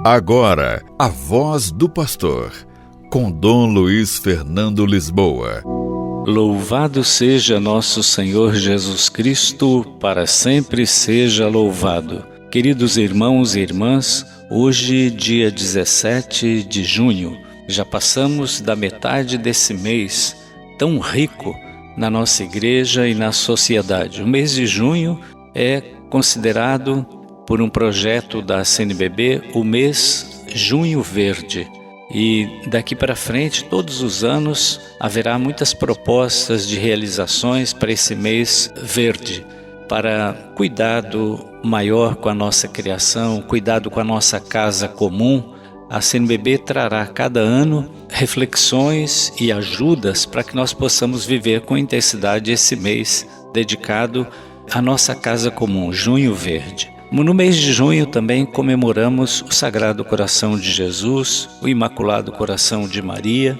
Agora, a voz do pastor, com Dom Luiz Fernando Lisboa. Louvado seja nosso Senhor Jesus Cristo, para sempre seja louvado. Queridos irmãos e irmãs, hoje, dia 17 de junho, já passamos da metade desse mês tão rico na nossa igreja e na sociedade. O mês de junho é considerado, por um projeto da CNBB, o mês Junho Verde. E daqui para frente, todos os anos, haverá muitas propostas de realizações para esse mês verde, para cuidado maior com a nossa criação, cuidado com a nossa casa comum. A CNBB trará cada ano reflexões e ajudas para que nós possamos viver com intensidade esse mês dedicado à nossa casa comum, Junho Verde. No mês de junho também comemoramos o Sagrado Coração de Jesus, o Imaculado Coração de Maria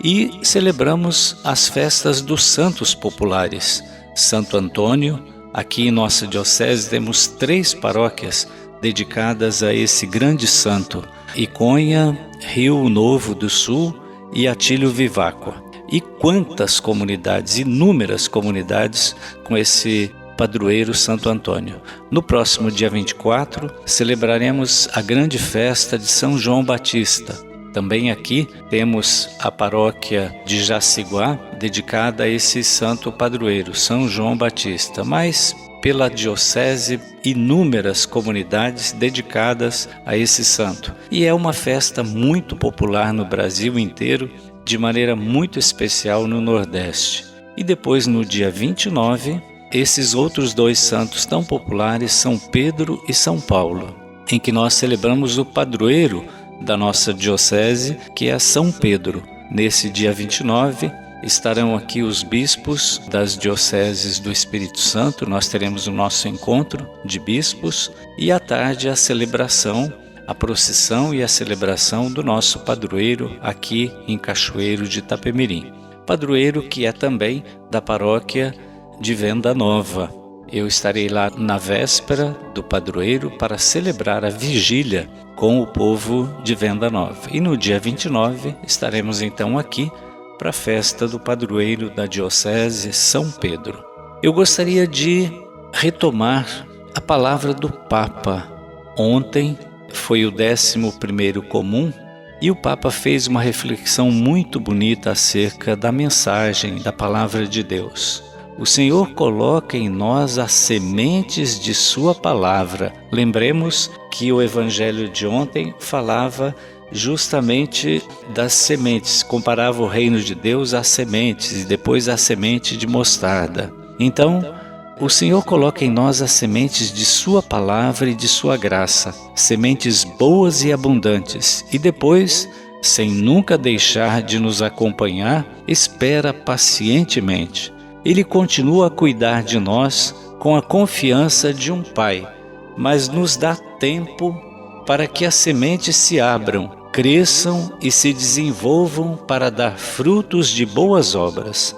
e celebramos as festas dos santos populares. Santo Antônio, aqui em nossa diocese temos 3 paróquias dedicadas a esse grande santo: Iconha, Rio Novo do Sul e Atílio Viváqua. E quantas comunidades, inúmeras comunidades com esse padroeiro Santo Antônio. No próximo dia 24, celebraremos a grande festa de São João Batista. Também aqui temos a paróquia de Jaciguá, dedicada a esse santo padroeiro, São João Batista. Mas pela diocese, inúmeras comunidades dedicadas a esse santo. E é uma festa muito popular no Brasil inteiro, de maneira muito especial no Nordeste. E depois, no dia 29, esses outros 2 santos tão populares, São Pedro e São Paulo, em que nós celebramos o padroeiro da nossa diocese, que é São Pedro. Nesse dia 29, estarão aqui os bispos das dioceses do Espírito Santo. Nós teremos o nosso encontro de bispos e à tarde a celebração, a procissão e a celebração do nosso padroeiro aqui em Cachoeiro de Itapemirim. Padroeiro que é também da paróquia de Venda Nova. Eu estarei lá na véspera do padroeiro para celebrar a vigília com o povo de Venda Nova. E no dia 29 estaremos então aqui para a festa do padroeiro da diocese São Pedro. Eu gostaria de retomar a palavra do Papa. Ontem foi o 11º comum e o Papa fez uma reflexão muito bonita acerca da mensagem da palavra de Deus. O Senhor coloca em nós as sementes de sua palavra. Lembremos que o evangelho de ontem falava justamente das sementes, comparava o reino de Deus às sementes e depois à semente de mostarda. Então, o Senhor coloca em nós as sementes de sua palavra e de sua graça, sementes boas e abundantes, e depois, sem nunca deixar de nos acompanhar, espera pacientemente. Ele continua a cuidar de nós com a confiança de um pai, mas nos dá tempo para que as sementes se abram, cresçam e se desenvolvam para dar frutos de boas obras.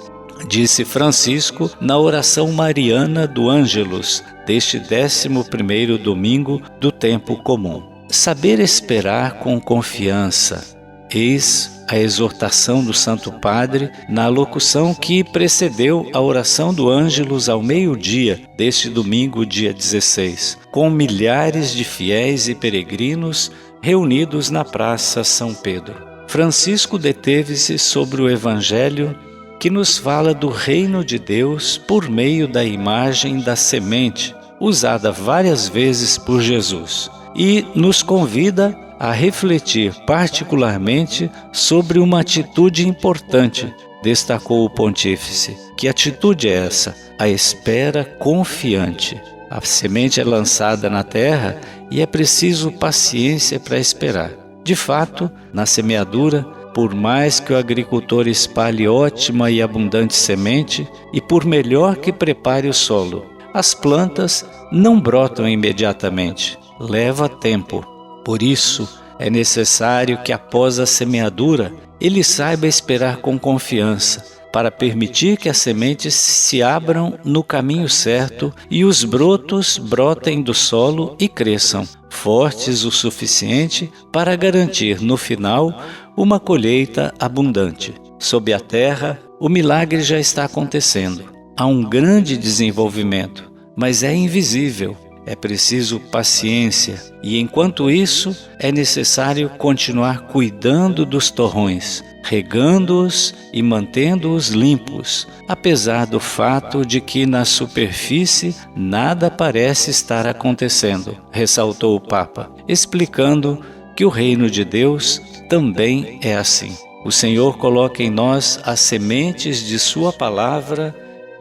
Disse Francisco na oração mariana do Ângelus, deste 11º domingo do tempo comum. Saber esperar com confiança. Eis a exortação do Santo Padre na locução que precedeu a oração do Ângelus ao meio-dia deste domingo, dia 16, com milhares de fiéis e peregrinos reunidos na Praça São Pedro. Francisco deteve-se sobre o Evangelho que nos fala do reino de Deus por meio da imagem da semente, usada várias vezes por Jesus, e nos convida a refletir particularmente sobre uma atitude importante, destacou o pontífice. Que atitude é essa? A espera confiante. A semente é lançada na terra e é preciso paciência para esperar. De fato, na semeadura, por mais que o agricultor espalhe ótima e abundante semente e por melhor que prepare o solo, as plantas não brotam imediatamente. Leva tempo. Por isso, é necessário que após a semeadura, ele saiba esperar com confiança, para permitir que as sementes se abram no caminho certo e os brotos brotem do solo e cresçam, fortes o suficiente para garantir, no final, uma colheita abundante. Sob a terra, o milagre já está acontecendo. Há um grande desenvolvimento, mas é invisível. É preciso paciência e, enquanto isso, é necessário continuar cuidando dos torrões, regando-os e mantendo-os limpos, apesar do fato de que na superfície nada parece estar acontecendo, ressaltou o Papa, explicando que o reino de Deus também é assim. O Senhor coloca em nós as sementes de Sua palavra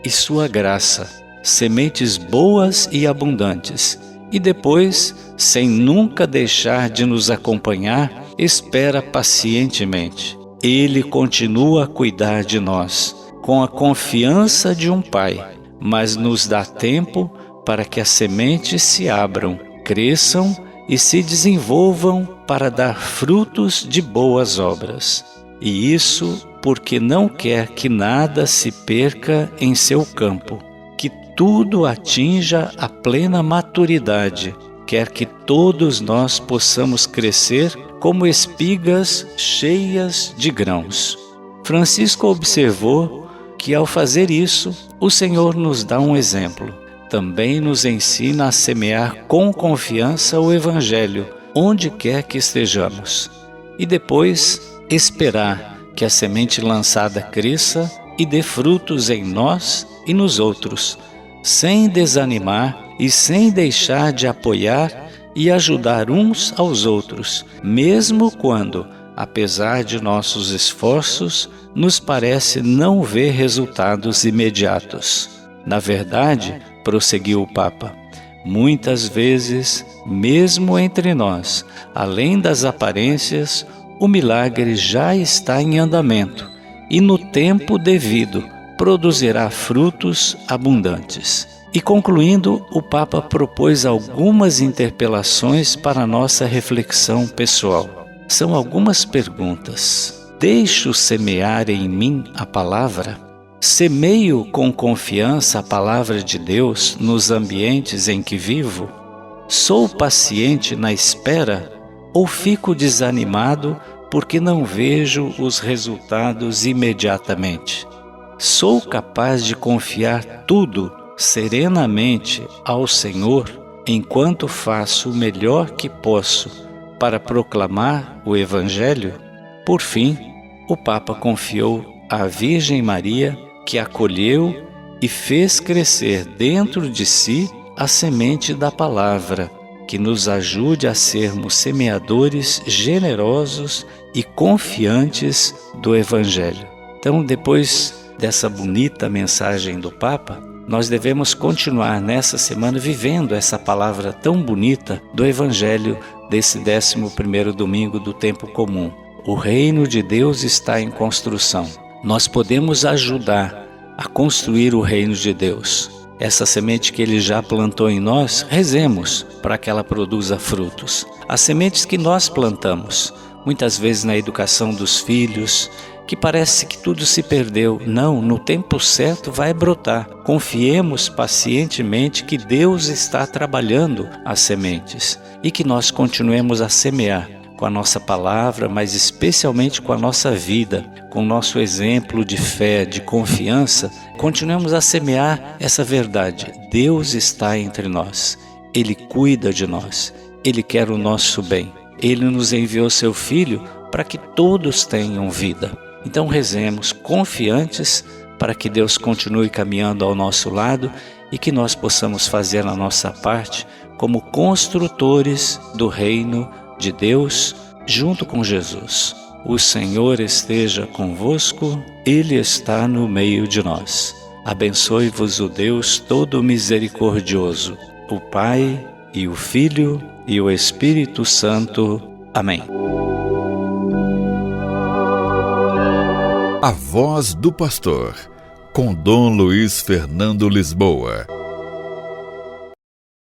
e Sua graça, sementes boas e abundantes, e depois, sem nunca deixar de nos acompanhar, espera pacientemente. Ele continua a cuidar de nós, com a confiança de um pai, mas nos dá tempo para que as sementes se abram, cresçam e se desenvolvam para dar frutos de boas obras. E isso porque não quer que nada se perca em seu campo, que tudo atinja a plena maturidade, quer que todos nós possamos crescer como espigas cheias de grãos. Francisco observou que, ao fazer isso, o Senhor nos dá um exemplo. Também nos ensina a semear com confiança o Evangelho, onde quer que estejamos, e depois esperar que a semente lançada cresça e dê frutos em nós e nos outros, sem desanimar e sem deixar de apoiar e ajudar uns aos outros, mesmo quando, apesar de nossos esforços, nos parece não ver resultados imediatos. Na verdade, prosseguiu o Papa, muitas vezes, mesmo entre nós, além das aparências, o milagre já está em andamento e, no tempo devido, produzirá frutos abundantes. E concluindo, o Papa propôs algumas interpelações para a nossa reflexão pessoal. São algumas perguntas. Deixo semear em mim a palavra? Semeio com confiança a palavra de Deus nos ambientes em que vivo? Sou paciente na espera ou fico desanimado porque não vejo os resultados imediatamente? Sou capaz de confiar tudo serenamente ao Senhor enquanto faço o melhor que posso para proclamar o Evangelho? Por fim, o Papa confiou à Virgem Maria, que acolheu e fez crescer dentro de si a semente da palavra, que nos ajude a sermos semeadores generosos e confiantes do Evangelho. Então, depois dessa bonita mensagem do Papa, nós devemos continuar nessa semana vivendo essa palavra tão bonita do Evangelho desse 11º domingo do tempo comum. O reino de Deus está em construção. Nós podemos ajudar a construir o reino de Deus. Essa semente que Ele já plantou em nós, rezemos para que ela produza frutos. As sementes que nós plantamos, muitas vezes na educação dos filhos, que parece que tudo se perdeu. Não, no tempo certo vai brotar. Confiemos pacientemente que Deus está trabalhando as sementes e que nós continuemos a semear com a nossa palavra, mas especialmente com a nossa vida, com o nosso exemplo de fé, de confiança. Continuemos a semear essa verdade. Deus está entre nós. Ele cuida de nós. Ele quer o nosso bem. Ele nos enviou seu Filho para que todos tenham vida. Então rezemos confiantes para que Deus continue caminhando ao nosso lado e que nós possamos fazer a nossa parte como construtores do reino de Deus junto com Jesus. O Senhor esteja convosco, Ele está no meio de nós. Abençoe-vos o Deus todo misericordioso, o Pai e o Filho e o Espírito Santo. Amém. A Voz do Pastor, com Dom Luiz Fernando Lisboa.